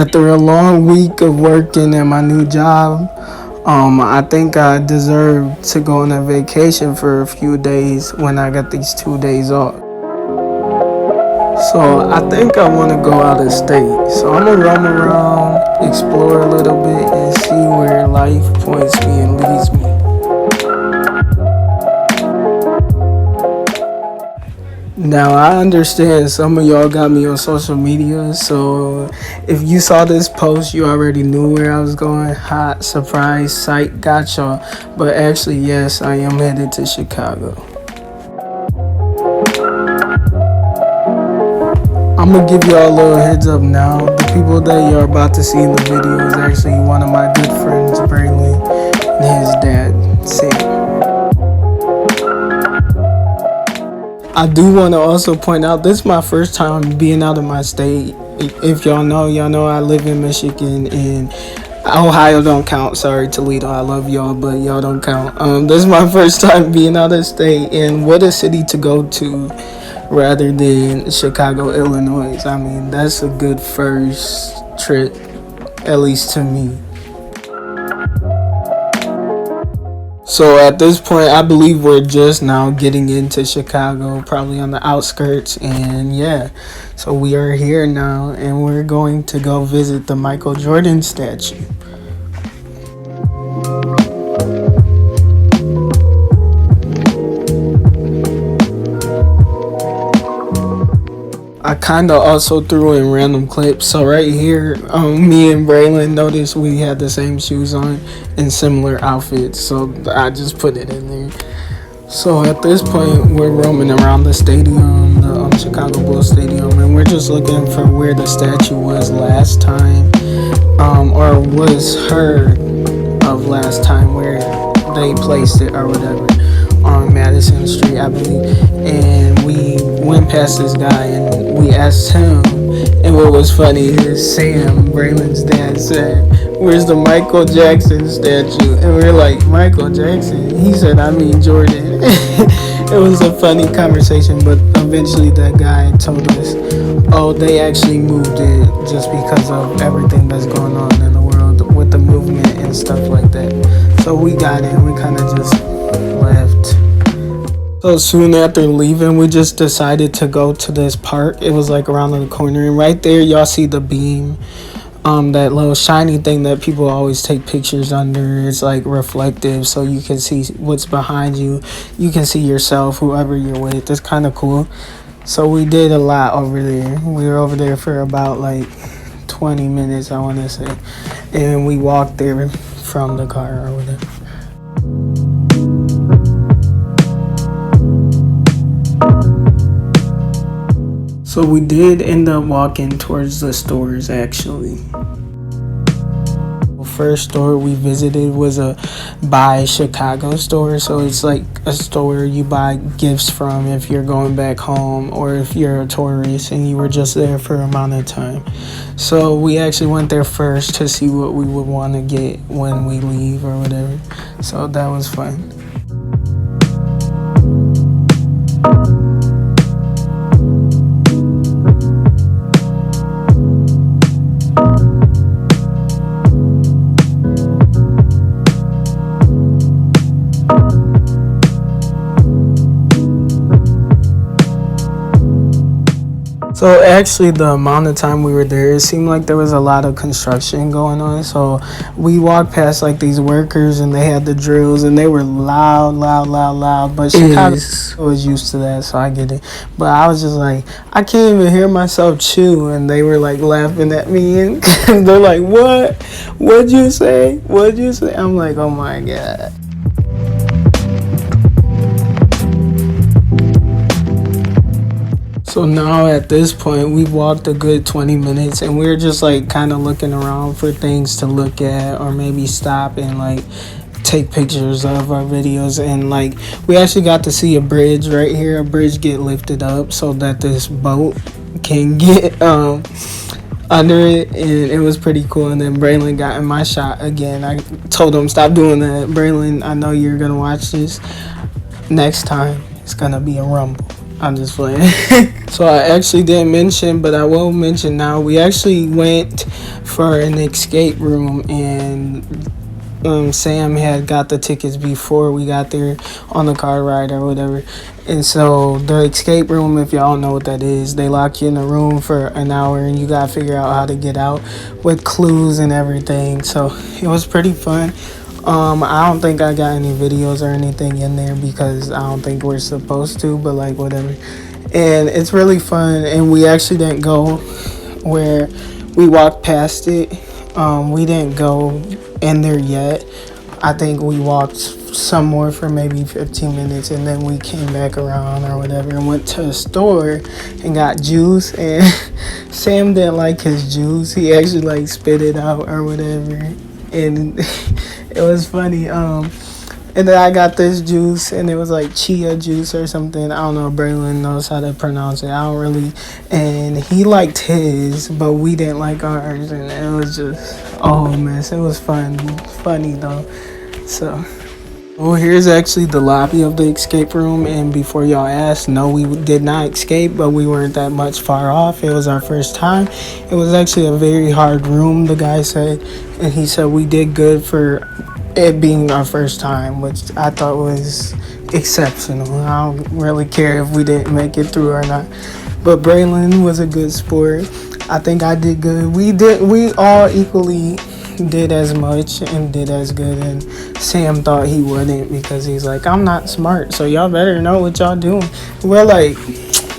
After a long week of working at my new job, I think I deserve to go on a vacation for a few days when I got these 2 days off. So I think I want to go out of state. So I'm gonna roam around, explore a little bit, and see where life points me and leads me. Now I understand some of y'all got me on social media, so if you saw this post, you already knew where I was going. Hot surprise sight got y'all. But actually, yes, I am headed to Chicago. I'm gonna give y'all a little heads up now. The people that you're about to see in the video is actually one of my good friends, Braylon, and his dad, Sam. I do want to also point out this is my first time being out of my state. If y'all know I live in Michigan, and Ohio don't count. Sorry, Toledo, I love y'all, but y'all don't count. This is my first time being out of state, and what a city to go to rather than Chicago, Illinois. I mean, that's a good first trip, at least to me. So at this point, I believe we're just now getting into Chicago, probably on the outskirts, and yeah. So we are here now, and we're going to go visit the Michael Jordan statue. I kind of also threw in random clips. So right here, me and Braylon noticed we had the same shoes on and similar outfits. So I just put it in there. So at this point, we're roaming around the stadium, the Chicago Bulls Stadium, and we're just looking for where the statue was last time, or was heard of last time, where they placed it or whatever, on Madison Street, I believe. And we went past this guy and we asked him, and what was funny is Sam, Braylon's dad, said, "Where's the Michael Jackson statue?" And we are like, "Michael Jackson?" He said, "I mean Jordan." It was a funny conversation, but eventually that guy told us, oh, they actually moved it just because of everything that's going on in the world with the movement and stuff like that. So we got it, we kind of just left. So soon after leaving, we just decided to go to this park. It was like around the corner, and right there y'all see the beam, that little shiny thing that people always take pictures under. It's like reflective, so you can see what's behind you. You can see yourself, whoever you're with. It's kind of cool. So we did a lot over there. We were over there for about like 20 minutes, I want to say, and we walked there from the car or whatever. So we did end up walking towards the stores, actually. The first store we visited was a Buy Chicago store. So it's like a store you buy gifts from if you're going back home or if you're a tourist and you were just there for a amount of time. So we actually went there first to see what we would want to get when we leave or whatever. So that was fun. So actually, the amount of time we were there, it seemed like there was a lot of construction going on. So we walked past like these workers and they had the drills and they were loud. But Chicago was used to that, so I get it. But I was just like, I can't even hear myself chew. And they were like laughing at me and they're like, what? What'd you say? What'd you say? I'm like, oh my God. So now at this point, we've walked a good 20 minutes and we're just like kind of looking around for things to look at or maybe stop and like take pictures of our videos. And like we actually got to see a bridge right here, a bridge get lifted up so that this boat can get under it, and it was pretty cool. And then Braylon got in my shot again. I told him stop doing that. Braylon, I know you're gonna watch this. Next time it's gonna be a rumble. I'm just playing. So I actually didn't mention, but I will mention now. We actually went for an escape room, and Sam had got the tickets before we got there on the car ride or whatever. And so the escape room, if y'all know what that is, they lock you in a room for an hour and you gotta figure out how to get out with clues and everything. So it was pretty fun. I don't think I got any videos or anything in there because I don't think we're supposed to, but like whatever. And it's really fun. And we actually didn't go where we walked past it. We didn't go in there yet. I think we walked some more for maybe 15 minutes and then we came back around or whatever and went to a store and got juice, and Sam didn't like his juice. He actually like spit it out or whatever, and it was funny. And then I got this juice, and it was like chia juice or something. I don't know. Braylon knows how to pronounce it. I don't really. And he liked his, but we didn't like ours, and it was just mess. It was funny though. So. Well, here's actually the lobby of the escape room, and before y'all ask, no, we did not escape, but we weren't that much far off. It was our first time. It was actually a very hard room, the guy said, and he said we did good for it being our first time, which I thought was exceptional. I don't really care if we didn't make it through or not, but Braylon was a good sport. I think I did good. We all equally did as much and did as good, and Sam thought he wouldn't because he's like, I'm not smart, so y'all better know what y'all doing. We're like,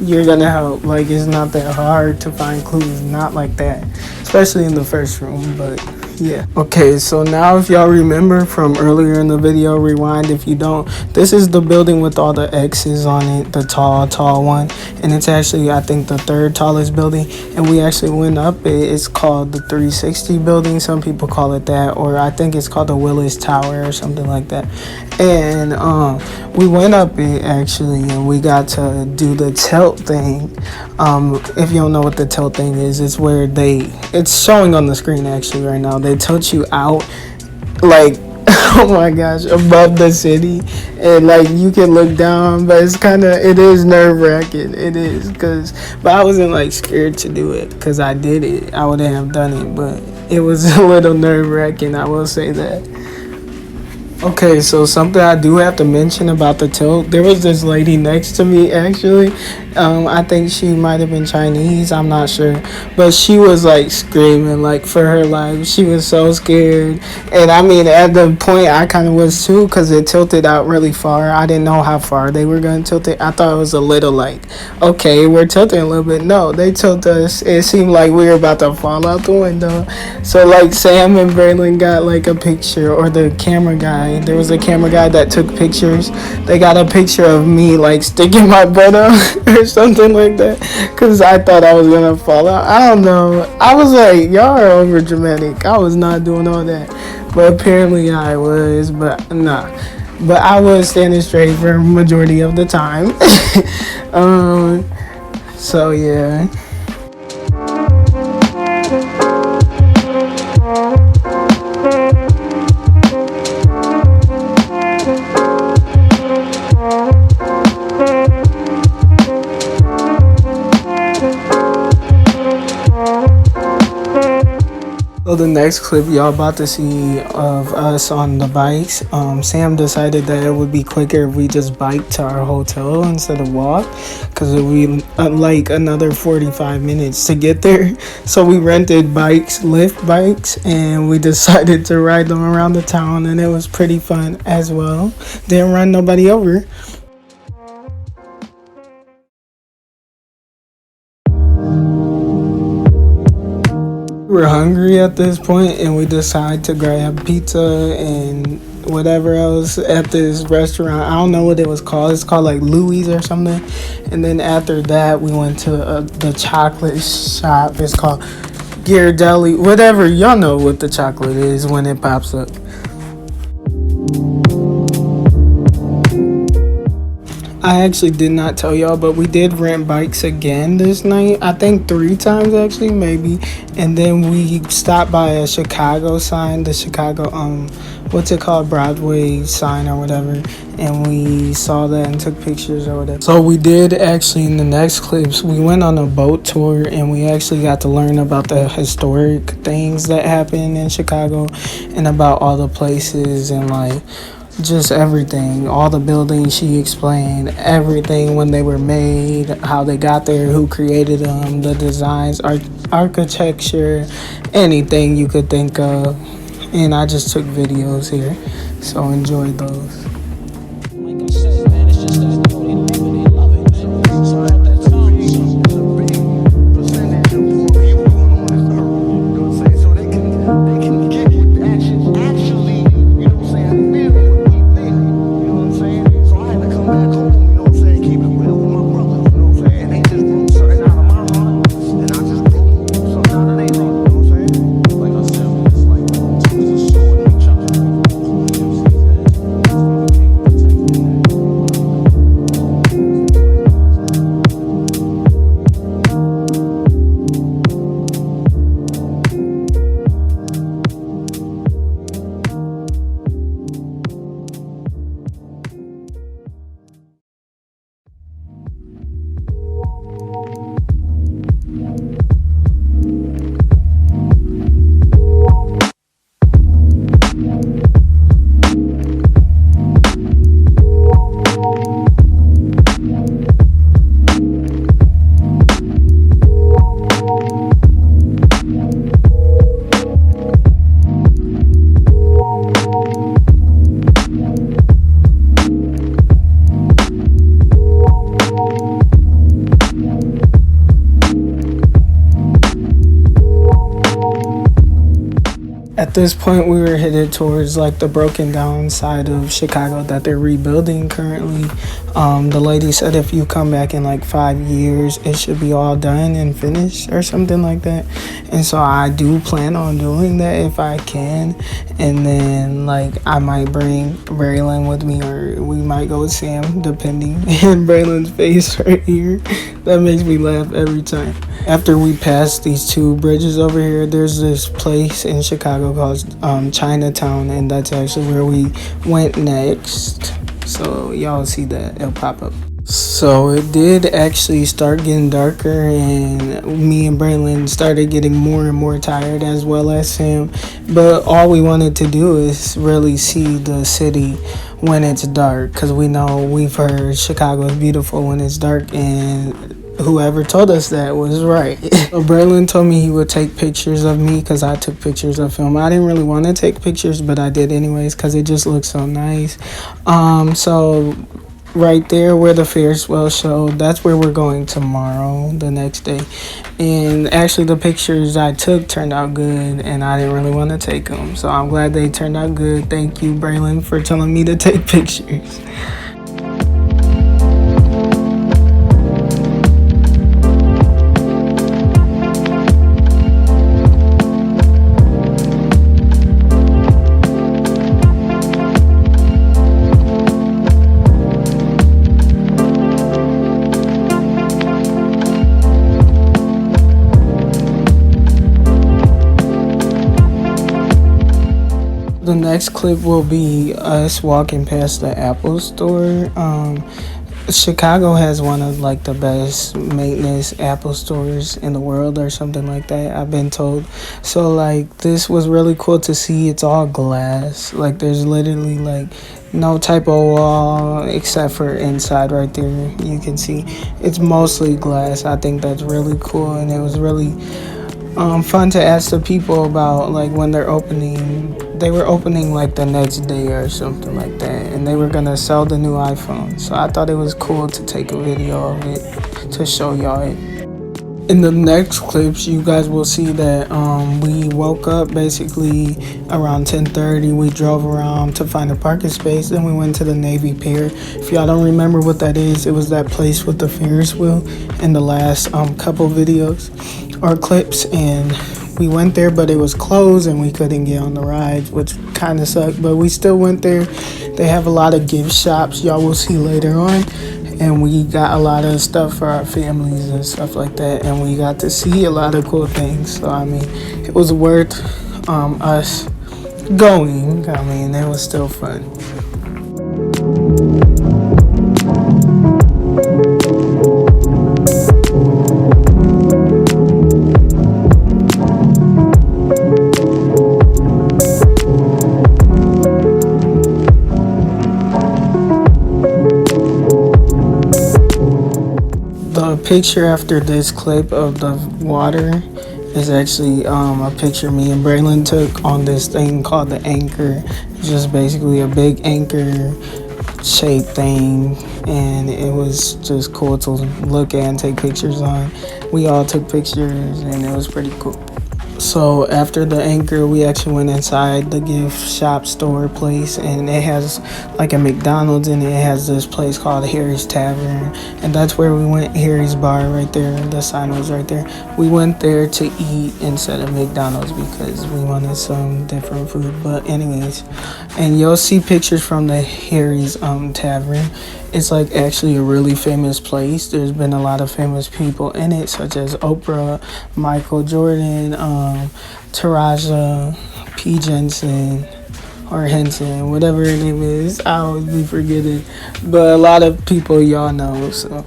you're gonna help, like it's not that hard to find clues, not like that, especially in the first room. But yeah, okay, so now if y'all remember from earlier in the video, rewind if you don't, this is the building with all the X's on it, the tall one, and it's actually I think the third tallest building, and we actually went up it. It's called the 360 building, some people call it that, or I think it's called the Willis Tower or something like that. And we went up it actually, and we got to do the tilt thing. If you don't know what the tilt thing is, it's where it's showing on the screen actually right now. They tilt you out like oh my gosh, above the city, and like you can look down, but it is nerve-wracking. It is, but I wasn't like scared to do it because I did it. I wouldn't have done it, but it was a little nerve-wracking, I will say that. Okay, so something I do have to mention about the tilt, there was this lady next to me actually. I think she might have been Chinese, I'm not sure, but she was like screaming like for her life. She was so scared, and I mean at the point I kind of was too, because it tilted out really far. I didn't know how far they were going to tilt it. I thought it was a little like, okay, we're tilting a little bit. No, they tilted us. It seemed like we were about to fall out the window. So like Sam and Braylon got like a picture, or the camera guy, there was a camera guy that took pictures. They got a picture of me like sticking my butt out or something like that, because I thought I was gonna fall out. I don't know. I was like, y'all are over dramatic. I was not doing all that, but apparently I was. But nah. But I was standing straight for majority of the time. So yeah. So the next clip y'all about to see of us on the bikes, Sam decided that it would be quicker if we just biked to our hotel instead of walk, because it would be like another 45 minutes to get there. So we rented Lyft bikes, and we decided to ride them around the town, and it was pretty fun as well. Didn't run nobody over. We were hungry at this point, and we decided to grab pizza and whatever else at this restaurant. I don't know what it was called. It's called like Louis or something. And then after that, we went to the chocolate shop. It's called Ghirardelli, whatever. Y'all know what the chocolate is when it pops up. I actually did not tell y'all, but we did rent bikes again this night. I think 3 times actually, maybe. And then we stopped by a Chicago sign, the Chicago what's it called, Broadway sign or whatever, and we saw that and took pictures or whatever. So we did actually, in the next clips, we went on a boat tour and we actually got to learn about the historic things that happened in Chicago and about all the places and like just everything, all the buildings. She explained everything, when they were made, how they got there, who created them, the designs, architecture, anything you could think of. And I just took videos here, so enjoy those. Like I said, man, it's just that they love it, man. So that sounds a big percentage of poor people on this earth. You know what I'm saying? So they can get with actually, you know what I'm saying, feel what we feel. You know what I'm saying? So I had to come back home, you know what I'm saying, keep it real with my brothers, you know what I'm saying? And they just broke certain out of my heart, and I just broke something out of their heart, you know what I'm saying? Like I said, it's like two is a sword in each other. At this point, we were headed towards like the broken down side of Chicago that they're rebuilding currently. The lady said if you come back in like 5 years, it should be all done and finished or something like that. And so I do plan on doing that if I can. And then like I might bring Braylon with me, or we might go with Sam, depending. And Braylon's face right here, that makes me laugh every time. After we pass these two bridges over here, there's this place in Chicago called Chinatown, and that's actually where we went next. So y'all see that, it'll pop up. So it did actually start getting darker, and me and Braylon started getting more and more tired, as well as Sam. But all we wanted to do is really see the city when it's dark, because we've heard Chicago is beautiful when it's dark, and whoever told us that was right. So Braylon told me he would take pictures of me because I took pictures of him. I didn't really want to take pictures, but I did anyways because it just looks so nice. So right there where the Ferris wheel showed, that's where we're going tomorrow, the next day. And actually the pictures I took turned out good, and I didn't really want to take them. So I'm glad they turned out good. Thank you, Braylon, for telling me to take pictures. The next clip will be us walking past the Apple store. Chicago has one of like the best maintenance Apple stores in the world or something like that, I've been told. So like this was really cool to see. It's all glass. Like there's literally like no type of wall except for inside right there. You can see it's mostly glass. I think that's really cool, and it was really fun to ask the people about like when they're opening. They were opening like the next day or something like that, and they were gonna sell the new iPhone. So I thought it was cool to take a video of it to show y'all it. In the next clips, you guys will see that we woke up basically around 10:30. We drove around to find a parking space. Then we went to the Navy Pier. If y'all don't remember what that is, it was that place with the Ferris wheel in the last couple videos or clips. And we went there, but it was closed and we couldn't get on the rides, which kind of sucked. But we still went there. They have a lot of gift shops. Y'all will see later on. And we got a lot of stuff for our families and stuff like that, and we got to see a lot of cool things. So I mean, it was worth us going. I mean, it was still fun. The picture after this clip of the water is actually a picture me and Braylon took on this thing called the anchor. It's just basically a big anchor shaped thing, and it was just cool to look at and take pictures on. We all took pictures, and it was pretty cool. So after the anchor, we actually went inside the gift shop store place, and it has like a McDonald's, and it has this place called Harry's Tavern, and that's where we went. Harry's Bar right there. The sign was right there. We went there to eat instead of McDonald's because we wanted some different food. But anyways, and you'll see pictures from the Harry's Tavern. It's like actually a really famous place. There's been a lot of famous people in it, such as Oprah, Michael Jordan, Taraja P. Jensen, or Henson, whatever her name is. I always be forgetting. But a lot of people y'all know, so.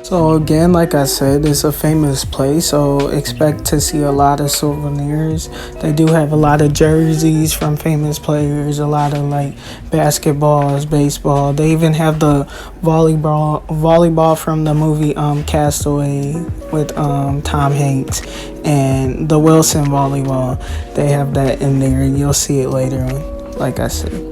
So again, like I said, it's a famous place, so expect to see a lot of souvenirs. They do have a lot of jerseys from famous players, a lot of like basketballs, baseball. They even have the volleyball from the movie Castaway with Tom Hanks, and the Wilson volleyball. They have that in there, and you'll see it later on, like I said.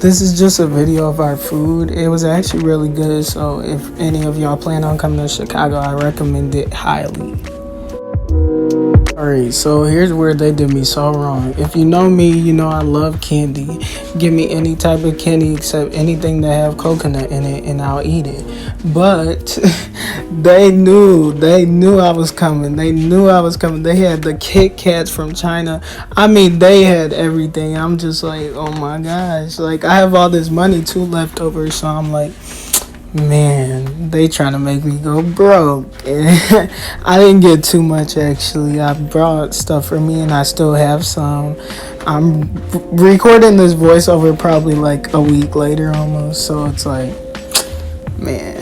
This is just a video of our food. It was actually really good, so if any of y'all plan on coming to Chicago, I recommend it highly. Alright, so here's where they did me so wrong. If you know me, you know I love candy. Give me any type of candy except anything that have coconut in it, and I'll eat it. But they knew I was coming. They knew I was coming. They had the Kit Kats from China. I mean, they had everything. I'm just like, oh my gosh. Like, I have all this money too left over, so I'm like, man, they trying to make me go broke. I didn't get too much actually. I brought stuff for me, and I still have some. I'm recording this voiceover probably like a week later almost, so it's like, man.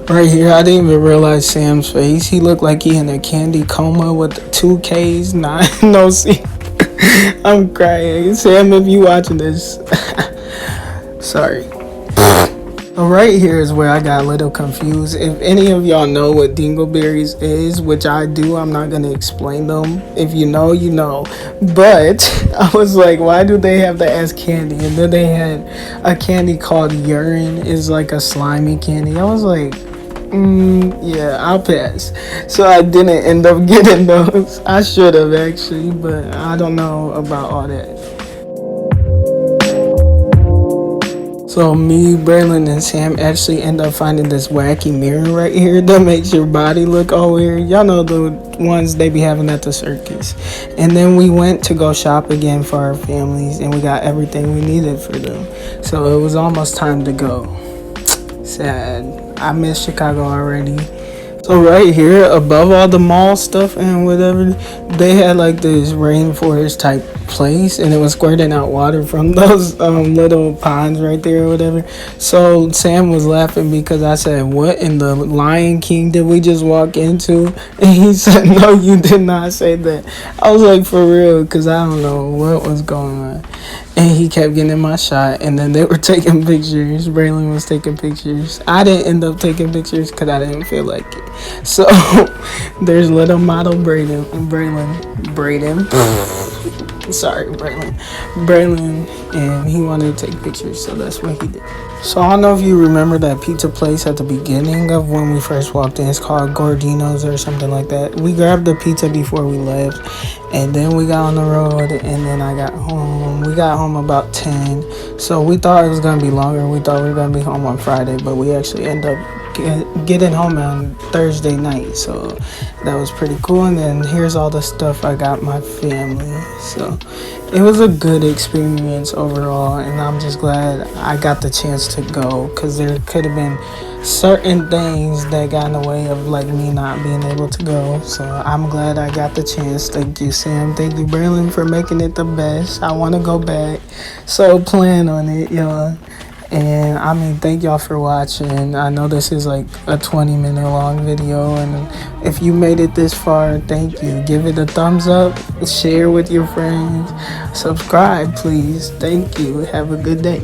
Right here, I didn't even realize Sam's face. He looked like he in a candy coma with 2 Ks, no C. I'm crying. Sam, if you watching this, sorry. So right here is where I got a little confused. If any of y'all know what dingleberries is, which I do, I'm not gonna explain them. If you know, you know. But I was like, why do they have that as candy? And then they had a candy called urine. It's like a slimy candy. I was like, yeah, I'll pass. So I didn't end up getting those. I should have actually, but I don't know about all that. So me, Braylon, and Sam actually end up finding this wacky mirror right here that makes your body look all weird. Y'all know the ones they be having at the circus. And then we went to go shop again for our families, and we got everything we needed for them. So it was almost time to go. Sad. I miss Chicago already. So right here, above all the mall stuff and whatever, they had like this rainforest type place, and it was squirting out water from those little ponds right there or whatever. So Sam was laughing because I said, "What in the Lion King did we just walk into?" And he said, "No, you did not say that." I was like, "For real," because I don't know what was going on. And he kept getting my shot, and then they were taking pictures. Braylon was taking pictures. I didn't end up taking pictures because I didn't feel like it. So there's little model Braylon. Sorry, Braylon, and he wanted to take pictures, so that's what he did. So I don't know if you remember that pizza place at the beginning of when we first walked in. It's called Gordino's or something like that. We grabbed the pizza before we left, and then we got on the road, and then I got home. We got home about 10, so we thought it was going to be longer. We thought we were going to be home on Friday, but we actually ended up getting home on Thursday night, so that was pretty cool. And then here's all the stuff I got my family, so it was a good experience overall, and I'm just glad I got the chance to go, because there could have been certain things that got in the way of like me not being able to go. So I'm glad I got the chance. Thank you, Sam. Thank you, Braylon, for making it the best. I want to go back, so plan on it, y'all. And I mean, thank y'all for watching. I know this is like a 20-minute long video, and if you made it this far, thank you. Give it a thumbs up, share with your friends, subscribe please. Thank you. Have a good day.